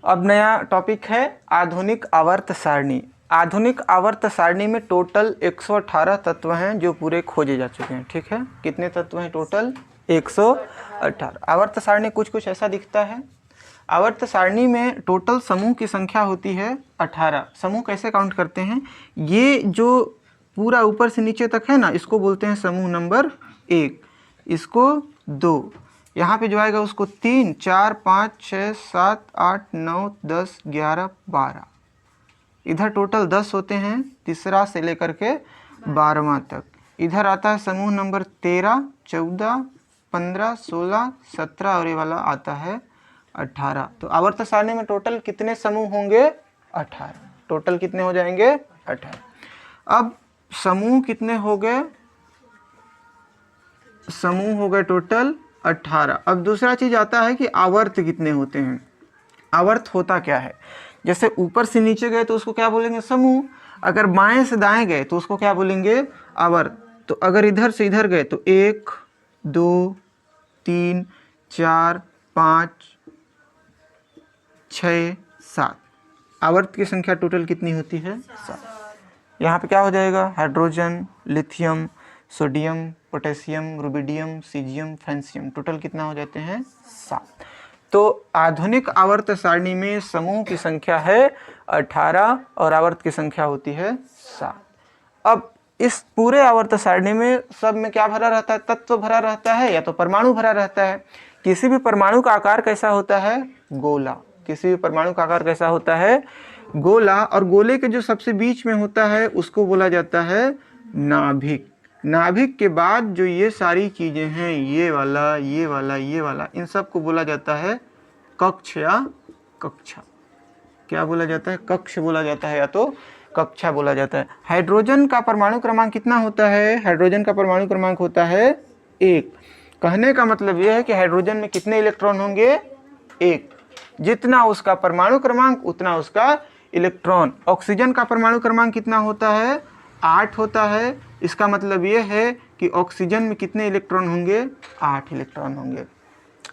अब नया टॉपिक है आधुनिक आवर्त सारणी। आधुनिक आवर्त सारणी में टोटल 118 तत्व हैं जो पूरे खोजे जा चुके हैं। ठीक है, कितने तत्व हैं टोटल? 118। आवर्त सारणी कुछ ऐसा दिखता है। आवर्त सारणी में टोटल समूह की संख्या होती है 18। समूह कैसे काउंट करते हैं? ये जो पूरा ऊपर से नीचे तक है ना, इसको बोलते हैं समूह नंबर 1, इसको 2, यहाँ पे जो आएगा उसको 3, 4, 5, 6, 7, 8, 9, 10, 11, 12। इधर टोटल 10 होते हैं, तीसरा से लेकर के 12वां तक। इधर आता है समूह नंबर 13, 14, 15, 16, 17 और ये वाला आता है 18। तो आवर्त सारणी में टोटल कितने समूह होंगे? 18। टोटल कितने हो जाएंगे? 18। अब समूह कितने हो गए? समूह हो गए टोटल 18। अब दूसरा चीज आता है कि आवर्त कितने होते हैं। आवर्त होता क्या है? जैसे ऊपर से नीचे गए तो उसको क्या बोलेंगे? समूह। अगर बाएं से दाएं गए तो उसको क्या बोलेंगे? आवर्त। तो अगर इधर से इधर गए तो 1, 2, 3, 4, 5, 6, 7। आवर्त की संख्या टोटल कितनी होती है? 7। यहाँ पे क्या हो जाएगा? Hydrogen, lithium, sodium, potassium, rubidium, caesium, francium. Total कितना हो जाते हैं? 7। तो आधुनिक आवर्त सारणी में समूह की संख्या है 18 और आवर्त की संख्या होती है 7। अब इस पूरे आवर्त सारणी में सब में क्या भरा रहता है? तत्व भरा रहता है या तो परमाणु भरा रहता है। किसी भी परमाणु का आकार कैसा होता है? गोला। किसी भी परमाणु का आकार कैसा होता है? गोला। और गोले के जो सबसे बीच में होता है उसको बोला जाता है नाभिक। नाभिक के बाद जो ये सारी चीजें हैं, ये वाला, ये वाला, ये वाला, इन सब को बोला जाता है कक्ष या कक्षा। क्या बोला जाता है? कक्ष बोला जाता है या तो कक्षा बोला जाता है। हाइड्रोजन का परमाणु क्रमांक कितना होता है? हाइड्रोजन का परमाणु क्रमांक होता है 1। कहने का मतलब यह है कि हाइड्रोजन में कितने इलेक्ट्रॉन होंगे? 1। जितना उसका परमाणु क्रमांक उतना उसका इलेक्ट्रॉन। ऑक्सीजन का परमाणु क्रमांक कितना होता है? 8 होता है। इसका मतलब यह है कि ऑक्सीजन में कितने इलेक्ट्रॉन होंगे? 8 इलेक्ट्रॉन होंगे।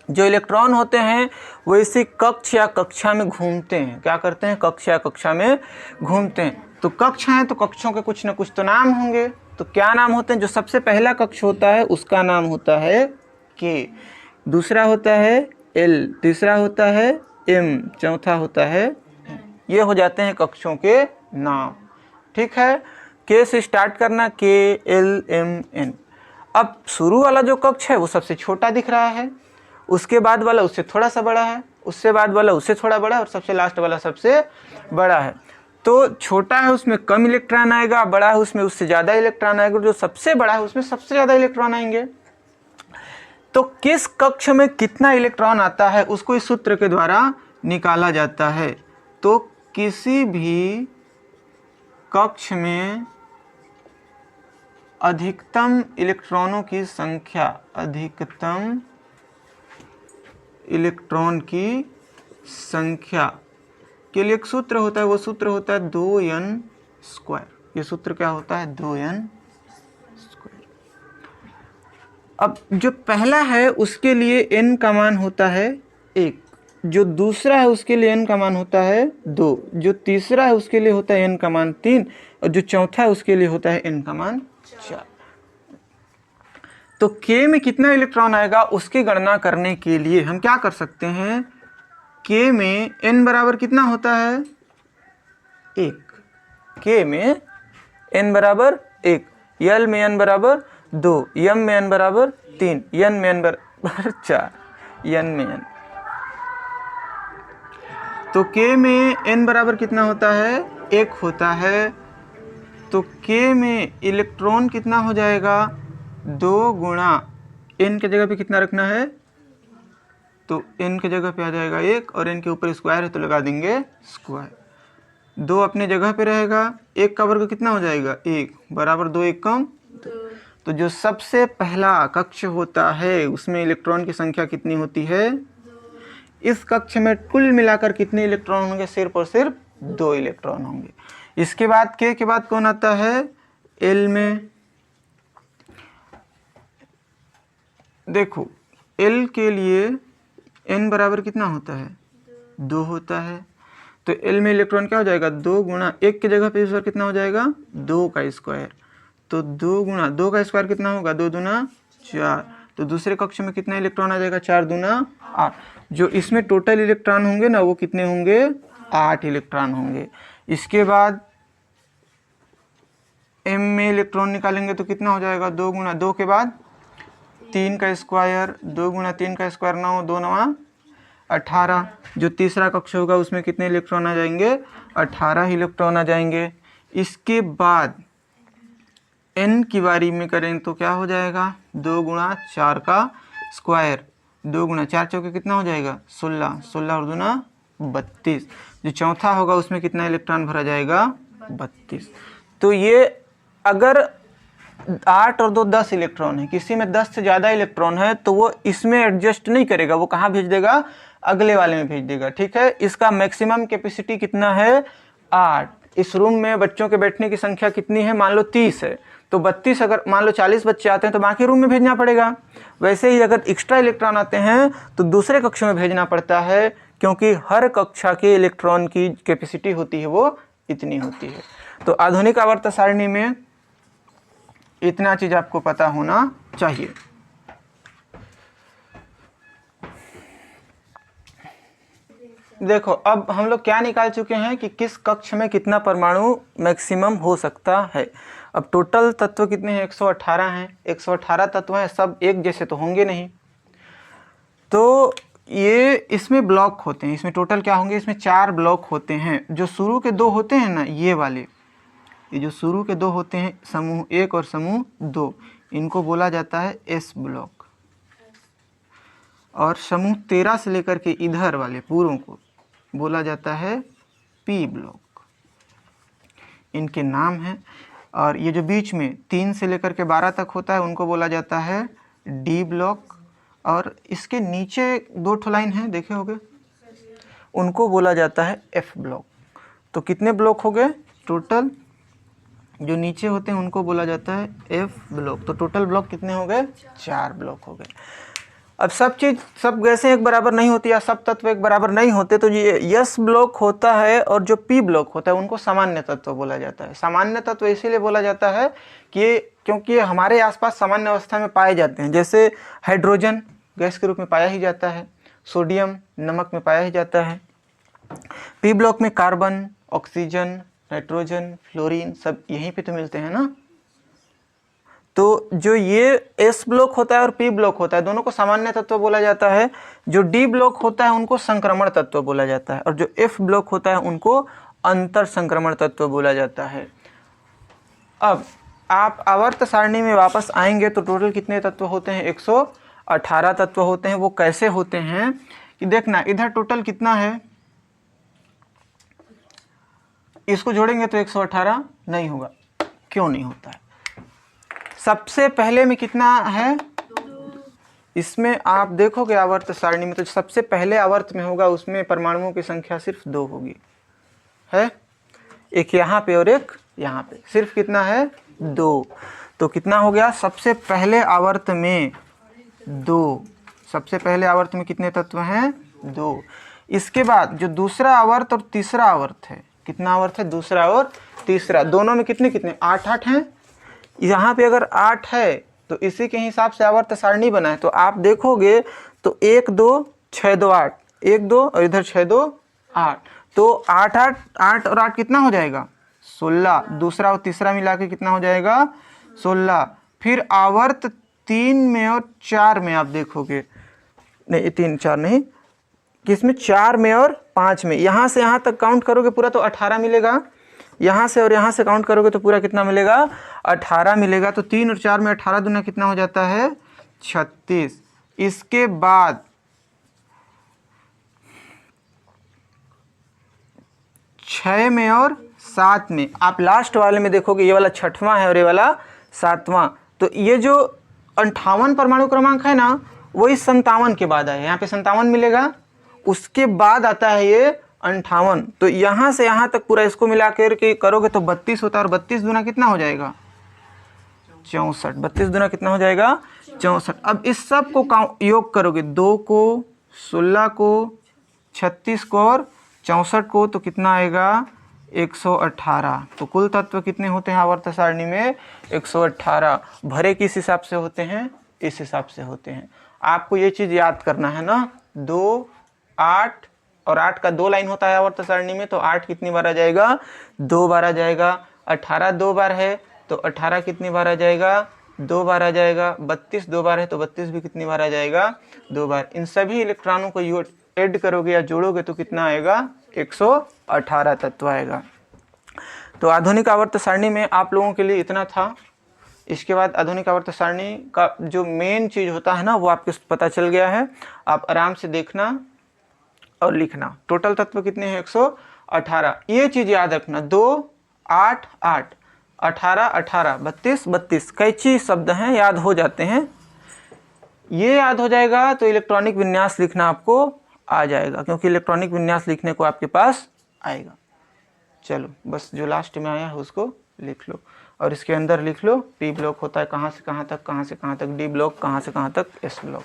जो इलेक्ट्रॉन होते हैं वो इसी कक्ष या कक्षा में घूमते हैं। क्या करते हैं? कक्ष या कक्षा में घूमते हैं। तो कक्ष हैं तो कक्षों के कुछ न कुछ तो नाम होंगे। तो क्या नाम होते हैं? जो सबसे पहला कक्ष होता है उसका नाम होता है के, दूसरा होता है एल, तीसरा होता है एम, चौथा होता है। ये हो जाते हैं कक्षों के नाम। ठीक है, के से स्टार्ट करना, के, एल, एम, एन। अब शुरू वाला जो कक्ष है वो सबसे छोटा दिख रहा है, उसके बाद वाला उससे थोड़ा सा बड़ा है, उससे बाद वाला उससे थोड़ा बड़ा है और सबसे लास्ट वाला सबसे बड़ा है। तो छोटा है उसमें कम इलेक्ट्रॉन आएगा, बड़ा है उसमें उससे ज़्यादा इलेक्ट्रॉन आएगा, जो सबसे बड़ा है उसमें सबसे ज़्यादा इलेक्ट्रॉन आएंगे। तो किस कक्ष में कितना इलेक्ट्रॉन आता है उसको इस सूत्र के द्वारा निकाला जाता है। तो किसी भी कक्ष में अधिकतम इलेक्ट्रॉनों की संख्या, अधिकतम इलेक्ट्रॉन की संख्या के लिए एक सूत्र होता है। वो सूत्र होता है 2n²। ये सूत्र क्या होता है? 2n²। अब जो पहला है उसके लिए n का मान होता है 1, जो दूसरा है उसके लिए n का मान होता है 2, जो तीसरा है उसके लिए होता है n का मान 3 और जो चौथा है उसके लिए होता है n का मान 4। तो K में कितना इलेक्ट्रॉन आएगा उसकी गणना करने के लिए हम क्या कर सकते हैं? K में n बराबर कितना होता है? 1। K में n बराबर 1, L में n बराबर 2, M में n बराबर 3, N में n बराबर 4, N में n। तो K में n बराबर कितना होता है? 1 होता है। तो K में इलेक्ट्रॉन कितना हो जाएगा? 2 गुणा n के जगह पे कितना रखना है? तो n के जगह पे आ जाएगा 1 और n के ऊपर स्क्वायर है तो लगा देंगे स्क्वायर। 2 अपने जगह पे रहेगा, 1 का वर्ग कितना हो जाएगा? 1 बराबर 2 1 कम 2। तो जो सबसे पहला कक्ष होता है उसमें इलेक्ट्रॉन की संख्या कितनी होती है? इस कक्ष में कुल मिलाकर कितने इलेक्ट्रॉन होंगे? सिर्फ और सिर्फ 2 इलेक्ट्रॉन होंगे। इसके बाद K के बाद कौन आता है? L में। देखो L के लिए n बराबर कितना होता है, 2 होता है। तो L में इलेक्ट्रॉन क्या हो जाएगा, 2 गुणा 1 की जगह पे इस बार कितना हो जाएगा, 2 का स्क्वायर। तो 2 गुणा 2 का स्क्वायर कितना होगा, 2 दूना 4। तो दूसरे कक्ष में कितना इलेक्ट्रॉन आ जाएगा, 4 दूना 8। जो इसमें टोटल इलेक्ट्रॉन होंगे ना वो कितने होंगे, 8 इलेक्ट्रॉन होंगे। इसके बाद M में इलेक्ट्रॉन निकालेंगे तो कितना हो जाएगा, 2 गुणा 2 के बाद 3 का स्क्वायर, 2 गुणा 3 का स्क्वायर 9, 2 9 18। जो तीसरा कक्ष होगा उसमें कितने इलेक्ट्रॉन आ जाएंगे, 18 इलेक्ट्रॉन आ जाएंगे। इसके बाद n की बारी में करें तो क्या हो जाएगा, 2 गुणा 4 का स्क्वायर, 2 गुणा 4 चौके कितना हो जाएगा, 16, 16 और दूना 32। जो चौथा होगा उसमें कितना इलेक्ट्रॉन भरा जाएगा, 32। तो ये अगर 8 और 2 10 इलेक्ट्रॉन है, किसी में 10 से ज़्यादा इलेक्ट्रॉन है तो वो इसमें एडजस्ट नहीं करेगा, वो कहाँ भेज देगा, अगले वाले में भेज देगा। ठीक है, इसका मैक्सिमम कैपेसिटी कितना है, 8। इस रूम में बच्चों के बैठने की संख्या कितनी है, मान लो 30 है, तो 32 अगर मान लो 40 बच्चे आते हैं तो बाकी रूम में भेजना पड़ेगा। वैसे ही अगर एक्स्ट्रा इलेक्ट्रॉन आते हैं तो दूसरे कक्ष में भेजना पड़ता है, क्योंकि हर कक्षा के इलेक्ट्रॉन की कैपेसिटी होती है वो इतनी होती है। तो आधुनिक आवर्त सारणी में इतना चीज आपको पता होना चाहिए। देखो अब हम लोग क्या निकाल चुके हैं कि किस कक्ष में कितना परमाणु मैक्सिमम हो सकता है। अब टोटल तत्व कितने हैं, 118 हैं। 118 तत्व हैं, सब एक जैसे तो होंगे नहीं, तो ये इसमें ब्लॉक होते हैं। इसमें टोटल क्या होंगे, इसमें 4 ब्लॉक होते हैं। जो शुरू के 2 होते हैं ना, ये वाले, ये जो शुरू के 2 होते हैं, समूह 1 और समूह 2, इनको बोला जाता है S ब्लॉक। और समूह 13 से लेकर के इधर वाले पूरों को बोला जाता है P ब्लॉक। इनके नाम हैं। और ये जो बीच में 3 से लेकर के 12 तक होता है उनको बोला जाता है D ब्लॉक। और इसके नीचे 2 ठो लाइन हैं, देखे होंगे, उनको बोला जाता है F ब्लॉक। तो कितने ब्लॉक हो गए टोटल, जो नीचे होते हैं उनको बोला जाता है F ब्लॉक। तो टोटल ब्लॉक कितने हो गए, 4 ब्लॉक हो गए। अब सब गैसें एक बराबर नहीं होती या सब तत्व एक बराबर नहीं होते, तो ये S ब्लॉक होता है और जो P ब्लॉक होता है उनको सामान्य तत्व बोला जाता है। सामान्य तत्व इसीलिए बोला जाता है कि क्योंकि हमारे आसपास सामान्य अवस्था में पाए जाते हैं। जैसे हाइड्रोजन गैस के रूप में पाया ही जाता है, सोडियम नमक में पाया ही जाता है। P ब्लॉक में कार्बन, ऑक्सीजन, नाइट्रोजन, फ्लोरीन सब यहीं पे तो मिलते हैं ना। तो जो ये S ब्लॉक होता है और P ब्लॉक होता है, दोनों को सामान्य तत्व बोला जाता है। जो D ब्लॉक होता है उनको संक्रमण तत्व बोला जाता है, और जो F ब्लॉक होता है उनको अंतर संक्रमण तत्व बोला जाता है। अब आप आवर्त सारणी में वापस आएंगे तो टोटल कितने तत्व होते हैं, 118 तत्व होते हैं। वो कैसे होते हैं कि देखना, इधर टोटल कितना है, इसको जोड़ेंगे तो 118 नहीं होगा। क्यों नहीं होता है, सबसे पहले में कितना है, इसमें आप देखोगे आवर्त सारणी में तो सबसे पहले आवर्त में होगा, उसमें परमाणुओं की संख्या सिर्फ 2 होगी, है एक यहाँ पे और एक यहाँ पे, सिर्फ कितना है 2। तो कितना हो गया, सबसे पहले आवर्त में 2, सबसे पहले आवर्त में कितने तत्व हैं, 2। इसके बाद जो दूसरा आवर्त और तीसरा आवर्त है, कितना आवर्त है, दूसरा और तीसरा, दोनों में कितने कितने 8-8 हैं। यहाँ पे अगर 8 है तो इसी के हिसाब से आवर्त सारणी बना है। तो आप देखोगे तो 1 2 6 2 8, 1 2 और इधर 6 2 8, तो 8 8 8 और 8 कितना हो जाएगा, 16। दूसरा और तीसरा मिला के कितना हो जाएगा, 16। फिर आवर्त 3 में और 4 में आप देखोगे, नहीं 3 4 नहीं, किसमें 4 में और 5 में, यहाँ से यहाँ तक काउंट करोगे पूरा तो 18 मिलेगा। यहाँ से और यहाँ से काउंट करोगे तो पूरा कितना मिलेगा, 18 मिलेगा। तो 3 और 4 में 18 दूना कितना हो जाता है, 36। इसके बाद 6 में और 7 में, आप लास्ट वाले में देखोगे ये वाला 6वां है और ये वाला 7वां। तो ये जो 58 परमाणु क्रमांक है ना, वो इस 57 के बाद आए, यहाँ पे 57 मिलेगा, उसके बाद आता है ये 58। तो यहाँ से यहाँ तक पूरा इसको मिला कर के करोगे तो 32 होता है, और 32 दूना कितना हो जाएगा, 64। 32 दूना कितना हो जाएगा 64। अब इस सब को योग करोगे, 2 को, 16 को, 36 को और 64 को, तो कितना आएगा 118। तो कुल तत्व कितने होते हैं आवर्त सारणी में 118। भरे किस हिसाब से होते हैं, इस हिसाब से होते हैं। आपको ये चीज़ याद करना है ना, 2, 8 और 8 का 2 लाइन होता है आवर्त सारणी में, तो 8 कितनी बार आ जाएगा 2 बार आ जाएगा। 18 2 बार है तो 18 कितनी बार आ जाएगा 2 बार आ जाएगा। 32 2 बार है तो 32 भी कितनी बार आ जाएगा 2 बार। इन सभी इलेक्ट्रॉनों को ऐड करोगे या जोड़ोगे तो कितना आएगा 118 तत्व आएगा। तो आधुनिक आवर्त सारणी में आप लोगों के लिए इतना था। इसके बाद आधुनिक आवर्त सारणी का जो मेन चीज़ होता है ना वो आपको पता चल गया है। आप आराम से देखना और लिखना। टोटल तत्व कितने हैं 118। ये चीज़ याद रखना, 2 8 8 18 18 32 32 कैची शब्द हैं, याद हो जाते हैं। ये याद हो जाएगा तो इलेक्ट्रॉनिक विन्यास लिखना आपको आ जाएगा, क्योंकि इलेक्ट्रॉनिक विन्यास लिखने को आपके पास आएगा। चलो बस जो लास्ट में आया है उसको लिख लो और इसके अंदर लिख लो पी ब्लॉक होता है कहाँ से कहाँ तक, कहाँ से कहाँ तक डी ब्लॉक, कहाँ से कहाँ तक एस ब्लॉक।